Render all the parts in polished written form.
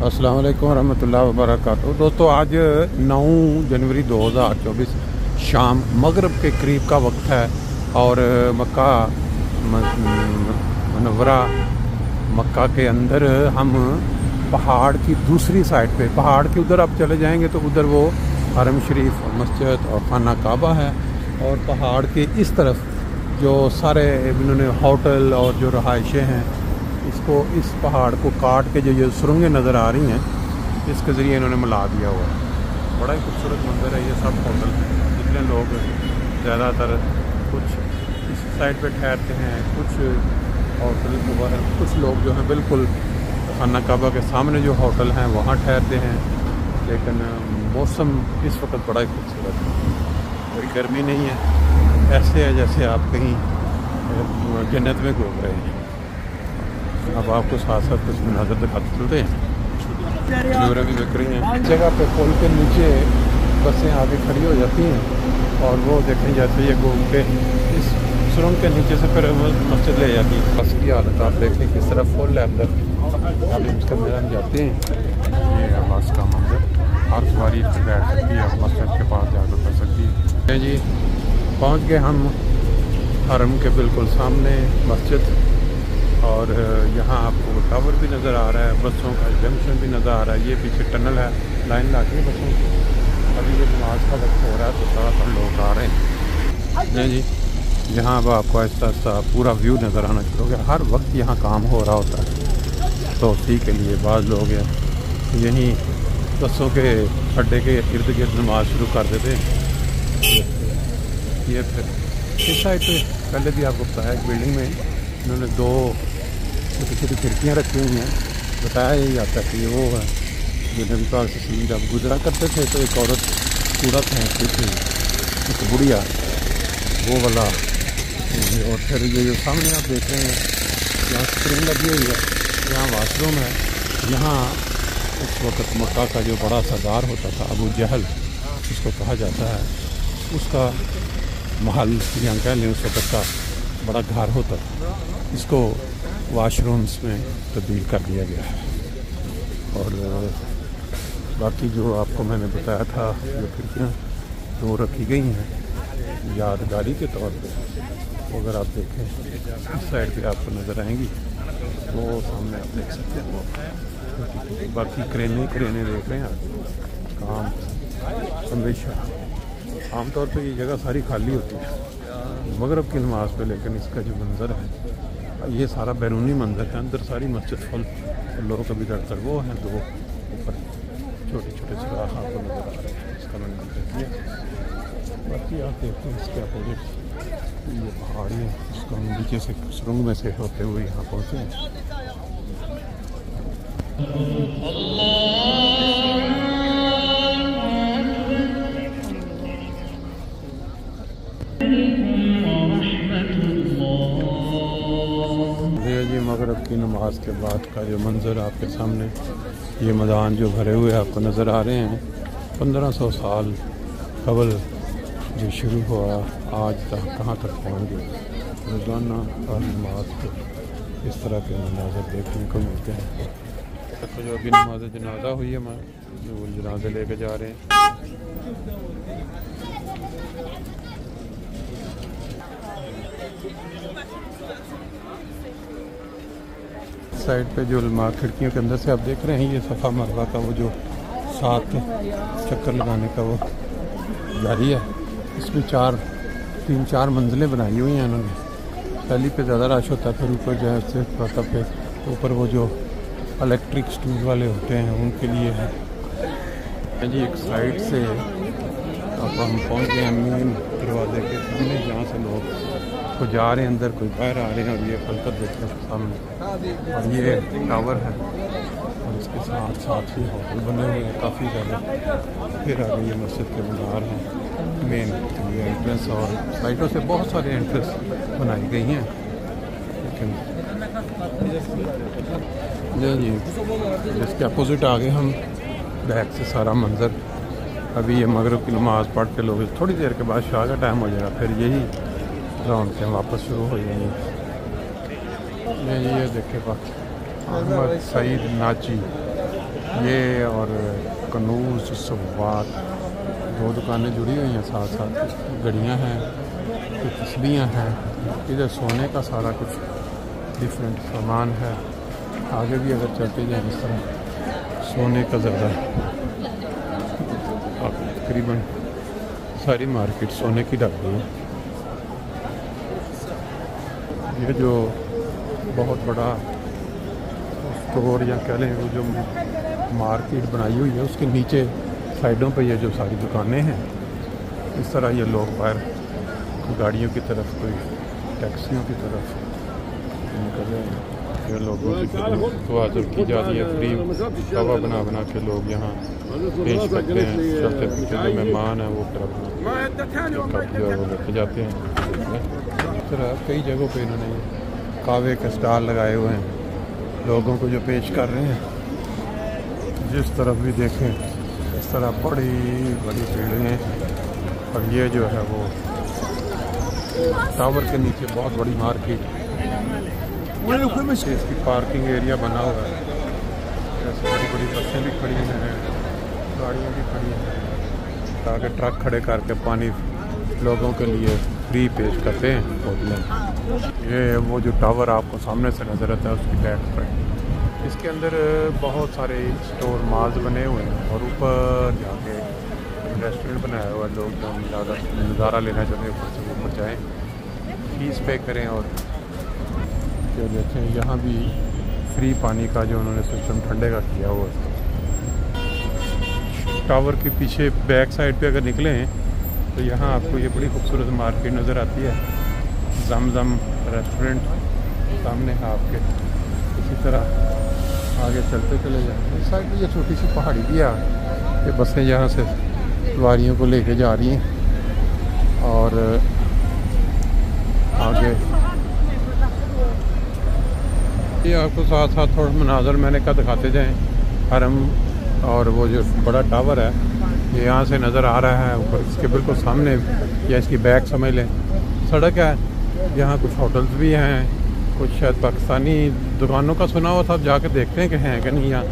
अस्सलाम वालेकुम रहमतुल्लाहि व बरकातहू। दोस्तों आज 9 जनवरी 2024 शाम मगरिब के करीब का वक्त है और मक्का मनव्वरा मक्का के अंदर हम पहाड़ की दूसरी साइड पे, पहाड़ के उधर आप चले जाएंगे तो उधर वो हरम शरीफ मस्जिद और खाना काबा है, और पहाड़ के इस तरफ जो सारे इन्होंने होटल और जो रहायशें हैं, इसको इस पहाड़ को काट के जो ये सुरंगें नज़र आ रही हैं, इसके ज़रिए इन्होंने मिला दिया हुआ है। बड़ा ही खूबसूरत मंजर है। ये सब होटल जितने लोग ज़्यादातर कुछ इस साइड पे ठहरते हैं, कुछ होटल वगैरह, कुछ लोग जो हैं बिल्कुल खाना काबा के सामने जो होटल हैं वहाँ ठहरते हैं। लेकिन मौसम इस वक्त बड़ा ही खूबसूरत है, कोई गर्मी नहीं है, ऐसे है जैसे आप कहीं जन्नत में घूम रहे हैं। अब आपको साथ साथ कुछ मनाज़र दिखाते चलते हैं। खजूरें भी बिक रही हैं। जगह पे पुल के नीचे बसें आगे खड़ी हो जाती हैं और वो देखें जैसे ये घूम के इस सुरंग के नीचे से फिर मस्जिद ले जाती है। बस की हालत आप देखें किस तरह फुल है अंदर। अभी उसके अंदर हम जाते हैं। ये है बस का मंदिर, हर सवारी इससे बैठ सकती है, मस्जिद के पास जाकर कर सकती है। जी पहुँच गए हम हरम के बिल्कुल सामने मस्जिद, और यहाँ आपको टावर भी नज़र आ रहा है, बसों का जंक्शन भी नज़र आ रहा है। ये पीछे टनल है, लाइन लाती है बसों की। अभी ये नमाज का वक्त हो रहा है तो ज़्यादातर लोग आ रहे हैं। नहीं जी, यहाँ अब आपको आहिस्ता आहिस्ता पूरा व्यू नज़र आना शुरू हो गया। हर वक्त यहाँ काम हो रहा होता है, तो उसी के लिए बाद लोग यहीं बसों के अड्डे के इर्द गिर्द नमाज शुरू कर देते हैं। ये फिर इस साइड पे पहले भी आपको बताया, एक बिल्डिंग में इन्होंने 2 छोटी छोटी खिड़कियाँ रखी हुई हैं। बताया यही आता है कि ये वो है जो नबी पाक से जब गुजरा करते थे तो एक औरत कूड़ा फेंकती थी, एक बुढ़िया, वो वाला। और फिर ये जो सामने आप देख रहे हैं, यहाँ स्प्रिंग लगी हुई है, यहाँ वाशरूम है। यहाँ उस वक़्त मक्का का जो बड़ा सरदार होता था, अबू जहल उसको कहा जाता है, उसका महल या कह लें उस वक़्त का बड़ा घर होता था, इसको वाशरूम्स में तब्दील कर दिया गया है। और बाकी जो आपको मैंने बताया था, जो खिड़कियाँ 2 रखी गई हैं यादगारी के तौर पे, तो अगर आप देखें इस साइड पे आपको नज़र आएंगी, वो सामने आप देख सकते हैं। वो बाकी क्रेनें देख रहे हैं आप। काम हमेशा आमतौर पे ये जगह सारी खाली होती है मगरिब की नमाज पे, लेकिन इसका जो मंज़र है, ये सारा बैरूनी मंज़र है। अंदर सारी मस्जिद फुल लोग कभी दरअसल वो हैं, 2 ऊपर छोटे छोटे सुराख आपको नज़र आ रहे हैं। इसका मैंने जिक्र किया। बाकी आप देखते हैं इसके अपोजिट ये पहाड़ी है, उसको हम नीचे से सुरंग में से होते हुए यहाँ पहुँचे हैं। जी मगरिब की नमाज के बाद का जो मंज़र आपके सामने, ये मैदान जो भरे हुए आपको नज़र आ रहे हैं, 1500 साल कबल जो शुरू हुआ, आज तक कहाँ तक पहुँच गए। रोज़ाना और नमाज को इस तरह के मनाज़र देखने को मिलते हैं। तो जो अभी नमाज जनाजा हुई है, मैं वो जनाजे लेके जा रहे हैं। साइड पे जो खिड़कियों के अंदर से आप देख रहे हैं, ये सफ़ा मरवा का वो जो 7 चक्कर लगाने का वो जारी है। इसमें 3-4 मंजिलें बनाई हुई हैं इन्होंने। पहली पे ज़्यादा रश होता है, फिर ऊपर जो है सिर्फ पे ऊपर वो जो इलेक्ट्रिक स्टूल वाले होते हैं उनके लिए है जी। एक साइड से अब हम पहुँच गए हैं मेन दरवाजे के सामने, जहाँ से लोग को जा रहे हैं अंदर, कोई बाहर आ रहे हैं। और ये फलकत देखते हैं सामने, और ये टावर है, और इसके साथ साथ ही होटल बने हुए हैं काफ़ी ज़्यादा। फिर आगे ये मस्जिद के मीनार हैं मेन, ये एंट्रेंस, और साइडों से बहुत सारे एंट्रेंस बनाई गई हैं। लेकिन जी जिसके अपोजिट आगे हम बैक से सारा मंज़र। अभी ये मगरिब की नमाज़ पढ़ के लोग थोड़ी देर के बाद शाह का टाइम हो जाएगा, फिर यही ग्राउंड से वापस शुरू हो जाएंगे। ये देखे अहमद सईद नाची ये और कनूज सवात, 2 दुकानें जुड़ी हुई हैं साथ साथ। घड़ियाँ हैं, कुछ तस्बीहां हैं। इधर सोने का सारा कुछ डिफरेंट सामान है। आगे भी अगर चलते जाएँ इस तरह सोने का ज़्यादा तकरीबन सारी मार्केट सोने की ढक गई है। ये जो बहुत बड़ा स्टोर या कह लें वो जो मार्केट बनाई हुई है उसके नीचे साइडों पे ये जो सारी दुकानें हैं, इस तरह ये लोग बाहर गाड़ियों की तरफ, कोई टैक्सियों की तरफ निकल रहे हैं। ये लोगों की दुआ की जाती है। फ्री कवा बना बना के लोग यहाँ पेश करते हैं। चलते फिरते जो मेहमान हैं वो तरफ लेके जाते हैं। इस तरह कई जगहों पे इन्होंने कावे के स्टॉल लगाए हुए हैं, लोगों को जो पेश कर रहे हैं। जिस तरफ भी देखें इस तरह बड़ी बड़ी बिल्डिंगें, और ये जो है वो टावर के नीचे बहुत बड़ी मार्केट, इसकी पार्किंग एरिया बना हुआ है। ऐसे बड़ी बड़ी बसें भी खड़ी हैं, गाड़ियाँ भी खड़ी हैं, ताकि ट्रक खड़े करके पानी लोगों के लिए फ्री पेश करते हैं होटलें। ये वो जो टावर आपको सामने से नज़र आता है उसकी बैक पर, इसके अंदर बहुत सारे स्टोर मॉल्स बने हुए हैं, और ऊपर जाके रेस्टोरेंट बनाया हुआ है। लोग जो नज़ारा लेना चाहते हैं ऊपर से ऊपर जाएँ, फीस पे करें। और जो देखें यहाँ भी फ्री पानी का जो उन्होंने सिस्टम ठंडे का किया हुआ है। टावर के पीछे बैक साइड पे अगर निकलें तो यहाँ आपको ये बड़ी खूबसूरत मार्केट नज़र आती है। जमजम रेस्टोरेंट सामने है आपके। इसी तरह आगे चलते चले जाएँ, इस साइड में ये छोटी सी पहाड़ी भी है। ये बसें यहाँ से सवारियों को लेके जा रही हैं, और आगे ये आपको साथ साथ थोड़ा मनाजर मैंने कहा दिखाते जाएँ। हरम और वो जो बड़ा टावर है ये यहाँ से नज़र आ रहा है ऊपर, इसके बिल्कुल सामने या इसकी बैक समझ लें सड़क है। यहाँ कुछ होटल्स भी हैं, कुछ शायद पाकिस्तानी दुकानों का सुना हुआ था, अब जाके देखते हैं कि हैं कि नहीं। यहाँ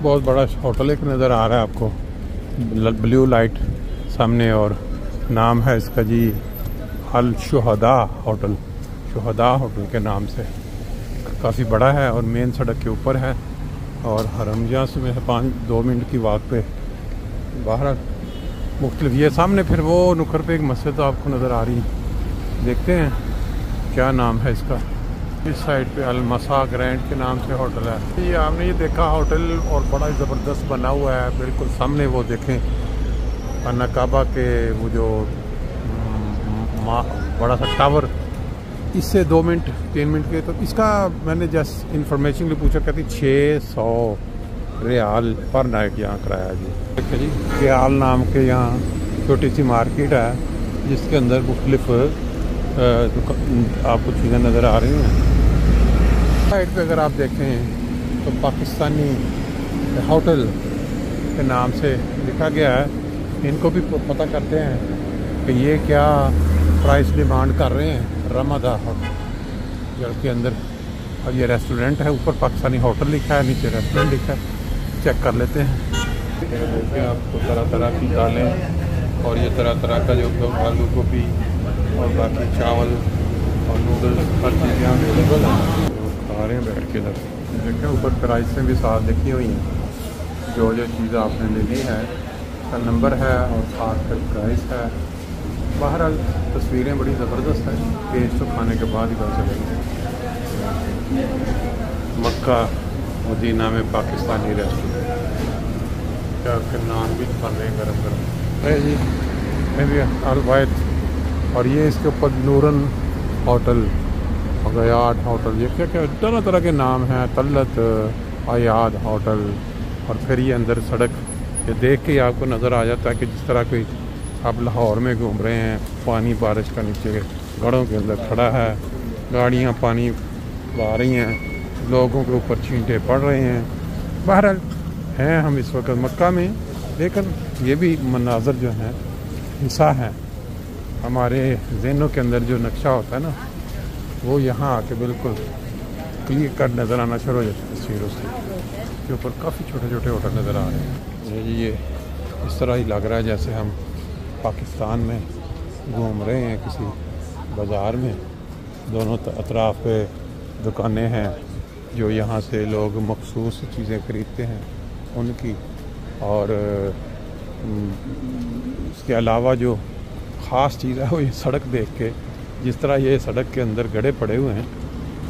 बहुत बड़ा होटल एक नज़र आ रहा है आपको, ब्लू लाइट सामने, और नाम है इसका जी अल शुहदा होटल, शुहदा होटल के नाम से। काफ़ी बड़ा है और मेन सड़क के ऊपर है, और हरमजा से 2 मिनट की वाक पे बाहर मुख्तलिफ। ये सामने फिर वो नुक्कड़ पे एक मस्जिद आपको नज़र आ रही है, देखते हैं क्या नाम है इसका। इस साइड पे अलमसा ग्रैंड के नाम से होटल है। ये आपने ये देखा होटल, और बड़ा ज़बरदस्त बना हुआ है। बिल्कुल सामने वो देखें खाना काबा के वो जो बड़ा सा टावर, इससे 2 मिनट 3 मिनट के। तो इसका मैंने जस्ट इंफॉर्मेशन लिए पूछा, कहती 600 रियाल पर नाइट यहाँ कराया जी। देखिए जी, रियाल नाम के यहाँ छोटी सी मार्केट है जिसके अंदर मुख्तलिफ आपको चीज़ें नज़र आ रही हैं। साइड पे अगर आप देखें तो पाकिस्तानी होटल के नाम से लिखा गया है। इनको भी पता करते हैं कि ये क्या प्राइस डिमांड कर रहे हैं। रमदा होटल के अंदर, और ये रेस्टोरेंट है, ऊपर पाकिस्तानी होटल लिखा है, नीचे रेस्टोरेंट लिखा है। चेक कर लेते हैं। देखिए आपको तरह तरह की दालें, और ये तरह तरह का जो आलू गोभी और बाकी चावल और नूडल्स, हर चीज़ यहाँ अवेलेबल है। खा रहे हैं बैठ के इधर। देखिए ऊपर प्राइसें भी साथ लिखी हुई हैं, जो चीज़ आपने लेनी है उसका नंबर है और साथ का प्राइस है। बहरहाल तस्वीरें बड़ी ज़बरदस्त हैं, टेस्ट तो खाने के बाद ही पता चलेंगे। मक्का मदीना में पाकिस्तानी रेस्टोरेंट, क्या उसके नाम भी खा रहे हैं गर्म गर्म है जी। मैं भी अलवायत, और ये इसके ऊपर नूरन होटल, अयाद होटल, ये क्या क्या तरह तरह के नाम हैं, तलत अयाद होटल। और फिर ये अंदर सड़क, ये देख के आपको नज़र आ जाता है कि जिस तरह कोई आप लाहौर में घूम रहे हैं। पानी बारिश का नीचे घड़ों के अंदर खड़ा है, गाड़ियाँ पानी ला रही हैं, लोगों के ऊपर छींटे पड़ रहे हैं। बहरहाल हैं हम इस वक्त मक्का में, लेकिन ये भी मनाजर जो हैं हिस्सा है हमारे ज़हनों के अंदर। जो नक्शा होता है ना, वो यहाँ आके बिल्कुल क्लियर कट नज़र आना शुरू हो जाता है तस्वीरों से। इसके ऊपर काफ़ी छोटे छोटे होटल नज़र आ रहे हैं। ये इस तरह ही लग रहा है जैसे हम पाकिस्तान में घूम रहे हैं किसी बाज़ार में। दोनों अतराफ पे दुकानें हैं जो यहाँ से लोग मखसूस चीज़ें ख़रीदते हैं उनकी। और इसके अलावा जो ख़ास चीज़ है वो ये सड़क देख के, जिस तरह ये सड़क के अंदर गड्ढे पड़े हुए हैं,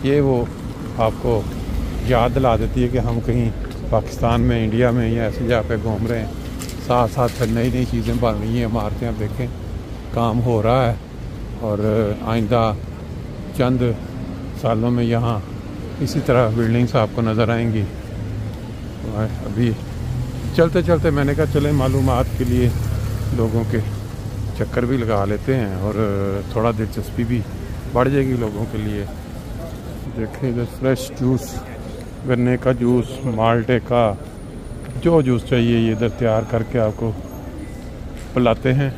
ये वो आपको याद दिला देती है कि हम कहीं पाकिस्तान में, इंडिया में या ऐसी जगह पे घूम रहे हैं। साथ साथ फिर नई नई चीज़ें बन रही हैं, इमारतें आप देखें, काम हो रहा है। और आइंदा चंद सालों में यहाँ इसी तरह बिल्डिंग्स आपको नज़र आएंगी। अभी चलते चलते मैंने कहा चले मालूमात के लिए लोगों के चक्कर भी लगा लेते हैं और थोड़ा दिलचस्पी भी बढ़ जाएगी लोगों के लिए। देखें इधर फ्रेश जूस, गन्ने का जूस, माल्टे का, जो जूस चाहिए ये इधर तैयार करके आपको पिलाते हैं।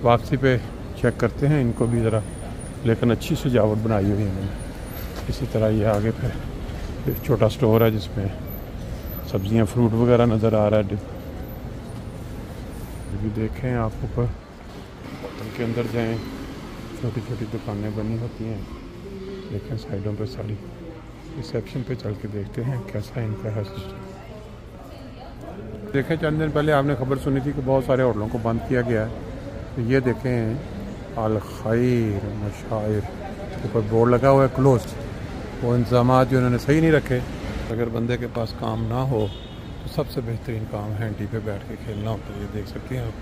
वापसी पे चेक करते हैं इनको भी ज़रा, लेकिन अच्छी सजावट बनाई हुई है इन्होंने। इसी तरह ये आगे फिर एक छोटा स्टोर है जिसमें सब्जियां, फ्रूट वगैरह नज़र आ रहा है। भी देखें आप ऊपर होटल के अंदर जाएं, छोटी छोटी दुकानें बनी होती हैं। देखें साइडों पे सारी, रिसेप्शन पे चल के देखते हैं कैसा इनका है सिस्टम। देखें चंद दिन पहले आपने खबर सुनी थी कि बहुत सारे होटलों को बंद किया गया है। तो ये देखें अल खैर मशाइर ऊपर बोर्ड लगा हुआ है क्लोज्ड। वो इंतजाम जो उन्होंने सही नहीं रखे। अगर बंदे के पास काम ना हो तो सबसे बेहतरीन काम है टी पे बैठ के खेलना होता है। ये देख सकते हैं आप।